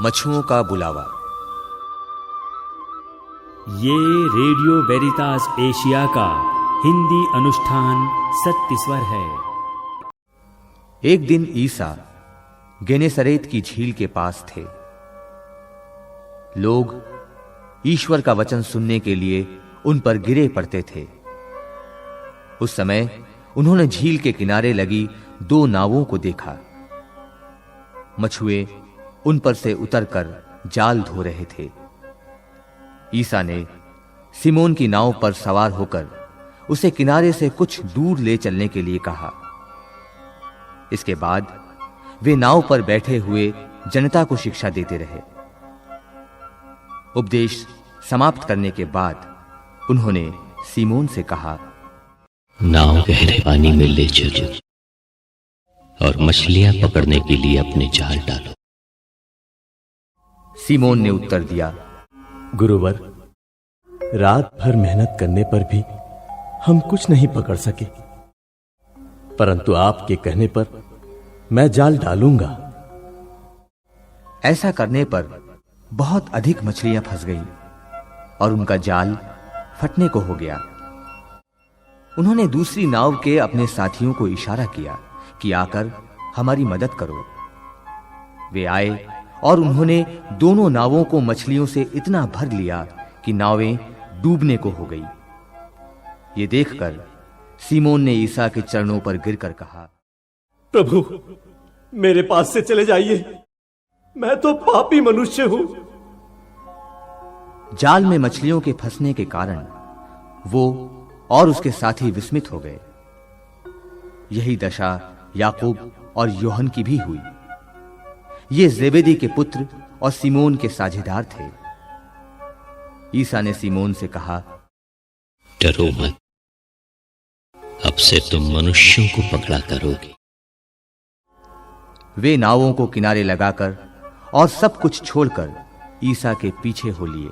मछुओं का बुलावा। ये रेडियो वेरितास एशिया का हिंदी अनुष्ठान सत्य स्वर है। एक दिन ईसा गेनेसरेत की झील के पास थे। लोग ईश्वर का वचन सुनने के लिए उन पर गिरे पड़ते थे। उस समय उन्होंने झील के किनारे लगी 2 नावों को देखा। मछुए उन पर से उतरकर जाल धो रहे थे। ईसा ने सिमोन की नाव पर सवार होकर उसे किनारे से कुछ दूर ले चलने के लिए कहा। इसके बाद वे नाव पर बैठे हुए जनता को शिक्षा देते रहे। उपदेश समाप्त करने के बाद उन्होंने सिमोन से कहा, नाव गहरे पानी में ले चलो और मछलियां पकड़ने के लिए अपने जाल डालो। सिमोन ने उत्तर दिया, गुरुवर, रात भर मेहनत करने पर भी हम कुछ नहीं पकड़ सके, परंतु आपके कहने पर मैं जाल डालूंगा। ऐसा करने पर बहुत अधिक मछलियां फंस गईं और उनका जाल फटने को हो गया। उन्होंने दूसरी नाव के अपने साथियों को इशारा किया कि आकर हमारी मदद करो। वे आए और उन्होंने दोनों नावों को मछलियों से इतना भर लिया कि नावें डूबने को हो गई। ये देखकर सिमोन ने ईसा के चरणों पर गिरकर कहा, प्रभु, मेरे पास से चले जाइए, मैं तो पापी मनुष्य हूं। जाल में मछलियों के फंसने के कारण वो और उसके साथी विस्मित हो गए। यही दशा याकूब और यूहन्ना की भी हुई। ये जेबेदी के पुत्र और सिमोन के साझेदार थे। ईसा ने सिमोन से कहा, डरो मत, अब से तुम मनुष्यों को पकड़ा करोगे। वे नावों को किनारे लगाकर और सब कुछ छोड़कर ईसा के पीछे हो लिए।